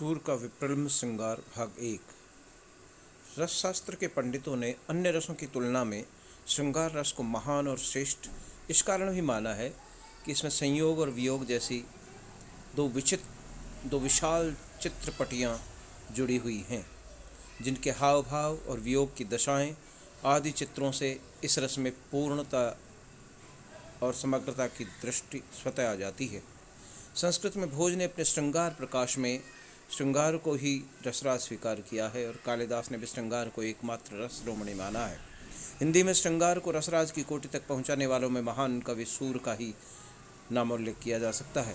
सूर का विप्रलम्ब श्रृंगार भाग 1। रस शास्त्र के पंडितों ने अन्य रसों की तुलना में श्रृंगार रस को महान और श्रेष्ठ इस कारण भी माना है कि इसमें संयोग और वियोग जैसी दो विशाल चित्रपटियाँ जुड़ी हुई हैं, जिनके हाव भाव और वियोग की दशाएं आदि चित्रों से इस रस में पूर्णता और समग्रता की दृष्टि स्वतः आ जाती है। संस्कृत में भोज ने अपने श्रृंगार प्रकाश में श्रृंगार को ही रसराज स्वीकार किया है और कालिदास ने भी श्रृंगार को एकमात्र रस रोमणी माना है। हिंदी में श्रृंगार को रसराज की कोटि तक पहुंचाने वालों में महान कवि सूर का ही नामोल्लेख किया जा सकता है।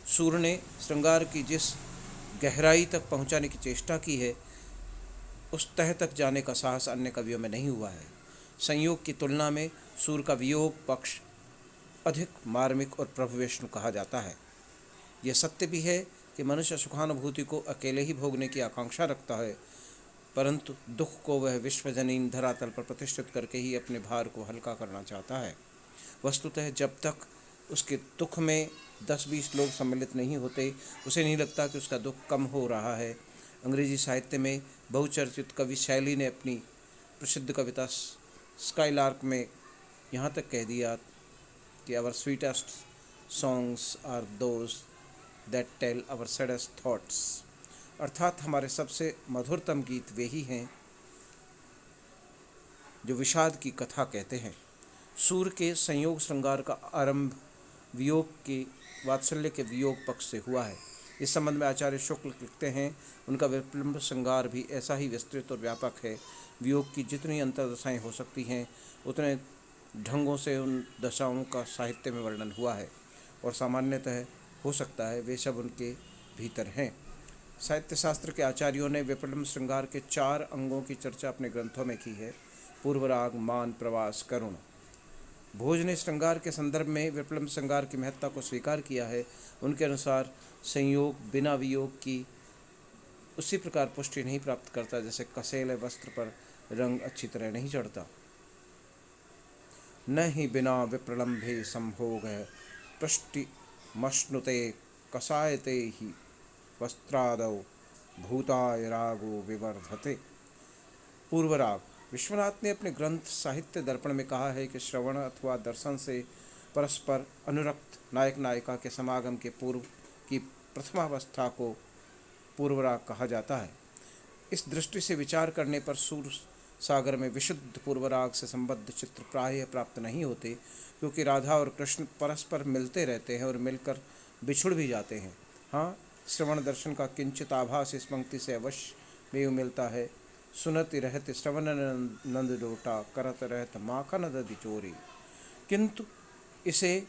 सूर ने श्रृंगार की जिस गहराई तक पहुंचाने की चेष्टा की है, उस तह तक जाने का साहस अन्य कवियों में नहीं हुआ है। संयोग की तुलना में सूर का वियोग पक्ष अधिक मार्मिक और प्रभुविष्णु कहा जाता है। यह सत्य भी है कि मनुष्य सुखानुभूति को अकेले ही भोगने की आकांक्षा रखता है, परंतु दुख को वह विश्वजनीन धरातल पर प्रतिष्ठित करके ही अपने भार को हल्का करना चाहता है। वस्तुतः जब तक उसके दुख में 10-20 लोग सम्मिलित नहीं होते, उसे नहीं लगता कि उसका दुख कम हो रहा है। अंग्रेजी साहित्य में बहुचर्चित कवि शैली ने अपनी प्रसिद्ध कविता स्काईलार्क में यहाँ तक कह दिया कि our sweetest songs are those that tell our saddest thoughts, अर्थात हमारे सबसे मधुरतम गीत वे ही हैं जो विषाद की कथा कहते हैं। सूर के संयोग श्रृंगार का आरंभ वियोग के वात्सल्य के वियोग पक्ष से हुआ है। इस संबंध में आचार्य शुक्ल लिखते हैं, उनका विप्रलम्ब श्रृंगार भी ऐसा ही विस्तृत और व्यापक है। वियोग की जितनी अंतर्दशाएं हो सकती हैं, उतने ढंगों से उन दशाओं का साहित्य में वर्णन हुआ है और सामान्यतः हो सकता है वे सब उनके भीतर हैं। साहित्य शास्त्र के आचार्यों ने विप्रलम्ब श्रृंगार के 4 अंगों की चर्चा अपने ग्रंथों में की है: पूर्वराग, मान, प्रवास, करुण। भोज ने श्रृंगार के संदर्भ में विप्रलम्ब श्रृंगार की महत्ता को स्वीकार किया है। उनके अनुसार संयोग बिना वियोग की उसी प्रकार पुष्टि नहीं प्राप्त करता जैसे कसेले वस्त्र पर रंग अच्छी तरह नहीं चढ़ता। न ही बिना विप्रलम्भे संभोग पुष्टि मश्नुते कसायते ही वस्त्रादौ भूताय रागो विवर्धते। पूर्वराग। विश्वनाथ ने अपने ग्रंथ साहित्य दर्पण में कहा है कि श्रवण अथवा दर्शन से परस्पर अनुरक्त नायक नायिका के समागम के पूर्व की प्रथमावस्था को पूर्वराग कहा जाता है। इस दृष्टि से विचार करने पर सूर सागर में विशुद्ध पूर्वराग से संबद्ध चित्र प्रायः प्राप्त नहीं होते, क्योंकि राधा और कृष्ण परस्पर मिलते रहते हैं और मिलकर बिछुड़ भी जाते हैं। हाँ, श्रवण दर्शन का किंचित आभास इस पंक्ति से अवश्य में मिलता है: सुनति रहत श्रवण नंद डोटा, करत रहत माखन दधि चोरी। किंतु इसे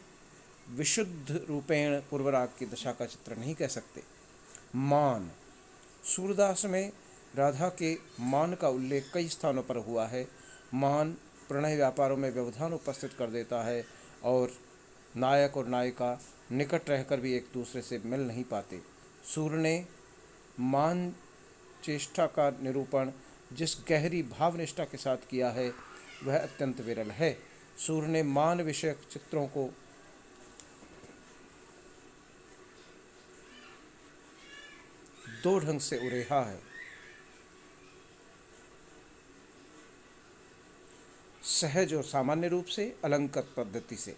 विशुद्ध रूपेण पूर्वराग की दशा का चित्र नहीं कह सकते। मान। सूरदास में राधा के मान का उल्लेख कई स्थानों पर हुआ है। मान प्रणय व्यापारों में व्यवधान उपस्थित कर देता है और नायक और नायिका निकट रहकर भी एक दूसरे से मिल नहीं पाते। सूर ने मान चेष्टा का निरूपण जिस गहरी भावनिष्ठा के साथ किया है, वह अत्यंत विरल है। सूर ने मान विषयक चित्रों को दो ढंग से उरेहा है: सहज और सामान्य रूप से, अलंकृत पद्धति से।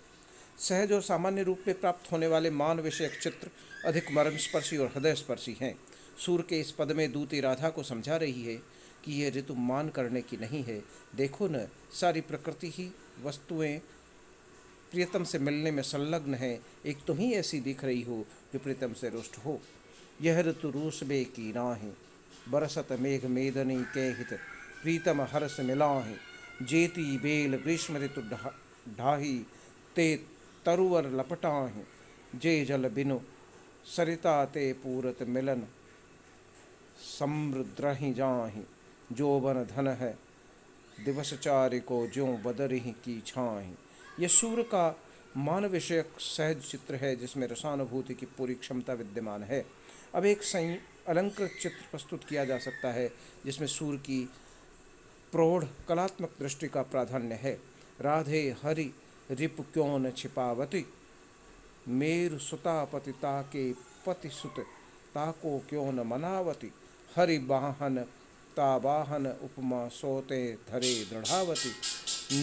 सहज और सामान्य रूप में प्राप्त होने वाले मान विषयक चित्र अधिक मर्मस्पर्शी और हृदयस्पर्शी हैं। सूर के इस पद में दूती राधा को समझा रही है कि यह ऋतु मान करने की नहीं है। देखो न, सारी प्रकृति ही वस्तुएं प्रियतम से मिलने में संलग्न है। एक तुम ही ऐसी दिख रही हो जो प्रियतम से रुष्ट हो। यह ऋतु रूस बे की नाहि, बरसत मेघ मेदनी के हित, प्रीतम हर्ष मिलाहि। जेती बेल ग्रीष्म ऋतु ढाही, ते तरुवर लपटाहि। जे जल बिनु सरिता ते पूरत मिलन, समृद्रहि जाहि। जो बन धन है दिवस चारिको, ज्यों बदरिहि की छाहि। यह सूर का मान विषयक सहज चित्र है जिसमें रसानुभूति की पूरी क्षमता विद्यमान है। अब एक अलंकृत चित्र प्रस्तुत किया जा सकता है जिसमें सूर की प्रौढ़ कलात्मक दृष्टि का प्राधान्य है। राधे हरि रिपु क्यों न छिपावती, मेरु सुता पतिता के पति सुत ताको क्यों न मनावती, हरि वाहन तावाहन उपमा सोते धरे दृढ़ावती,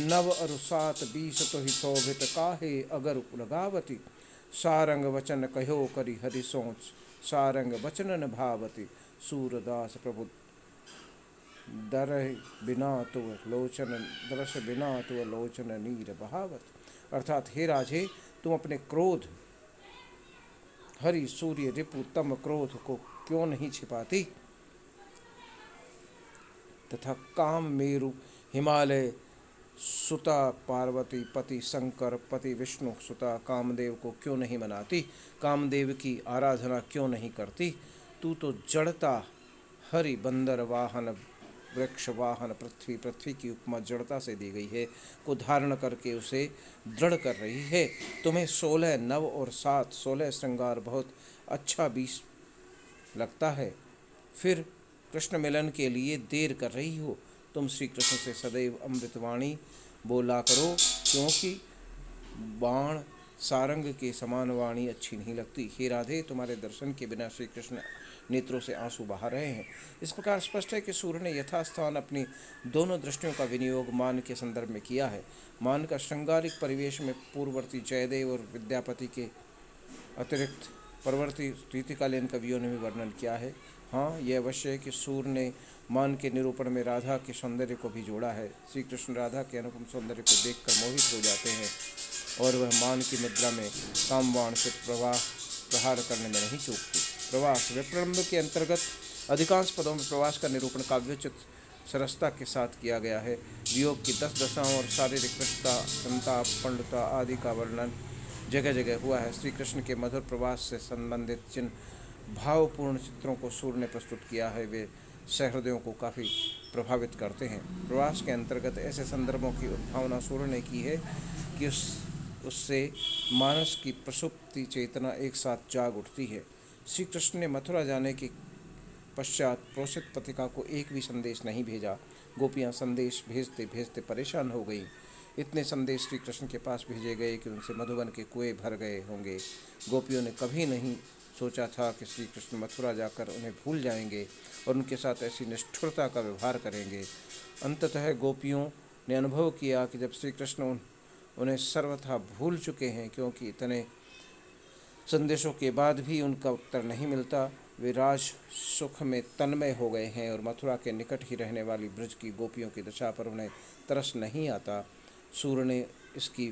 नव अरुसात बीस तो ही शोभित काहे अगर लगावती, सारंग वचन कहो करी हरि सोच, सारंग वचन न भावती, सूरदास प्रभु दर बिना तो लोचन दरस बिना तो लोचन नीर बहावत। अर्थात हे राजे, तुम अपने क्रोध, हरि सूर्य रिपु तम क्रोध को क्यों नहीं छिपाती, तथा काम मेरु हिमालय सुता पार्वती पति शंकर पति विष्णु सुता कामदेव को क्यों नहीं मनाती, कामदेव की आराधना क्यों नहीं करती। तू तो जड़ता हरि बंदर वाहन वृक्ष वाहन पृथ्वी, पृथ्वी की उपमा जड़ता से दी गई है, को धारण करके उसे दृढ़ कर रही है। तुम्हें 16 नव और 7 16 श्रृंगार बहुत अच्छा 20 लगता है, फिर कृष्ण मिलन के लिए देर कर रही हो। तुम श्री कृष्ण से सदैव अमृतवाणी बोला करो, क्योंकि बाण सारंग के समान वाणी अच्छी नहीं लगती। हे राधे, तुम्हारे दर्शन के बिना श्री कृष्ण नेत्रों से आंसू बहा रहे हैं। इस प्रकार स्पष्ट है कि सूर्य ने यथास्थान अपनी दोनों दृष्टियों का विनियोग मान के संदर्भ में किया है। मान का श्रृंगारिक परिवेश में पूर्ववर्ती जयदेव और विद्यापति के अतिरिक्त परवर्ती रीतिकालीन कवियों ने भी वर्णन किया है। हाँ, यह अवश्य है कि सूर्य ने मान के निरूपण में राधा के सौंदर्य को भी जोड़ा है। श्री कृष्ण राधा के अनुपम सौंदर्य को देखकर मोहित हो जाते हैं और वह मान की मुद्रा में कामवाण से प्रहार करने में नहीं चूकती। प्रवास विप्रलंब के अंतर्गत अधिकांश पदों में प्रवास का निरूपण काव्योचित सरसता के साथ किया गया है। वियोग की 10 दशाओं और शारीरिक कृष्णता, संताप, पंडुता आदि का वर्णन जगह जगह हुआ है। श्री कृष्ण के मधुर प्रवास से संबंधित जिन भावपूर्ण चित्रों को सूर्य ने प्रस्तुत किया है, वे सहृदयों को काफ़ी प्रभावित करते हैं। प्रवास के अंतर्गत ऐसे संदर्भों की उद्भावना सूर्य ने की है कि उससे मानस की प्रसुप्ति चेतना एक साथ जाग उठती है। श्री कृष्ण ने मथुरा जाने के पश्चात प्रोषित पथिका को एक भी संदेश नहीं भेजा। गोपियाँ संदेश भेजते भेजते परेशान हो गईं। इतने संदेश श्री कृष्ण के पास भेजे गए कि उनसे मधुबन के कुएं भर गए होंगे। गोपियों ने कभी नहीं सोचा था कि श्री कृष्ण मथुरा जाकर उन्हें भूल जाएंगे और उनके साथ ऐसी निष्ठुरता का व्यवहार करेंगे। अंततः गोपियों ने अनुभव किया कि जब श्री कृष्ण उन्हें सर्वथा भूल चुके हैं, क्योंकि इतने संदेशों के बाद भी उनका उत्तर नहीं मिलता, वे राज सुख में तन्मय हो गए हैं और मथुरा के निकट ही रहने वाली ब्रज की गोपियों की दशा पर उन्हें तरस नहीं आता। सूर्य ने इसकी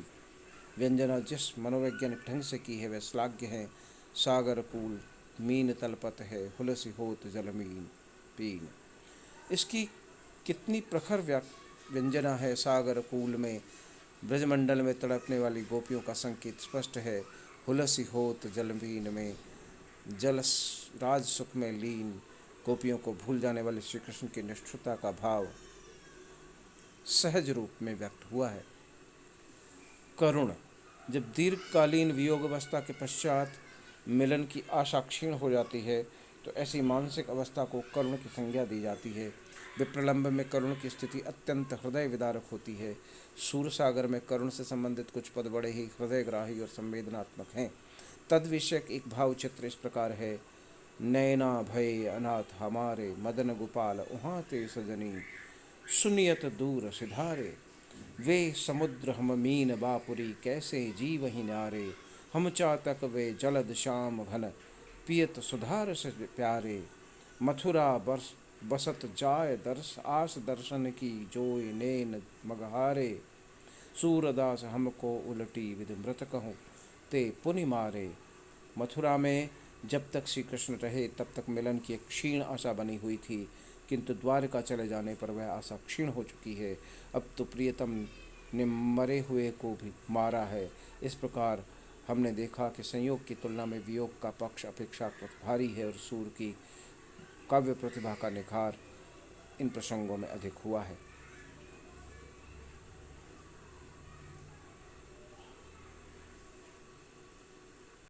व्यंजना जिस मनोवैज्ञानिक ढंग से की है वह श्लाघ्य है। सागर कूल मीन तलपत है, हुलसी होत जलमीन पीन। इसकी कितनी प्रखर व्यंजना है। सागर कूल में ब्रजमंडल में तड़पने वाली गोपियों का संकेत स्पष्ट है। हुलसी होत जलमीन में जल राज सुख में लीन गोपियों को भूल जाने वाले श्री कृष्ण की निष्ठुरता का भाव सहज रूप में व्यक्त हुआ है। करुण, जब दीर्घकालीन वियोग अवस्था के पश्चात मिलन की आशा क्षीण हो जाती है तो ऐसी मानसिक अवस्था को करुण की संज्ञा दी जाती है। विप्रलंब में करुण की स्थिति अत्यंत हृदय विदारक होती है। सूरसागर में करुण से संबंधित कुछ पद बड़े ही हृदयग्राही और संवेदनात्मक हैं। तद विषयक एक भाव चित्र इस प्रकार है। नैना भय अनाथ हमारे, मदन गोपाल उहाँ ते सजनी, सुनियत दूर सिधारे, वे समुद्र हम मीन बापुरी, कैसे जीव ही नारे, हम चातक वे जलद श्याम घन, पियत सुधार से प्यारे, मथुरा बसत जाय दर्श आस दर्शन की, जोय नैन मगहारे, सूरदास हमको उलटी विधि मृत कहूँ ते पुनि मारे। मथुरा में जब तक श्री कृष्ण रहे तब तक मिलन की एक क्षीण आशा बनी हुई थी, किंतु द्वारका चले जाने पर वह आशा क्षीण हो चुकी है। अब तो प्रियतम ने मरे हुए को भी मारा है। इस प्रकार हमने देखा कि संयोग की तुलना में वियोग का पक्ष अपेक्षाकृत भारी है और सूर्य की काव्य प्रतिभा का निखार इन प्रसंगों में अधिक हुआ है।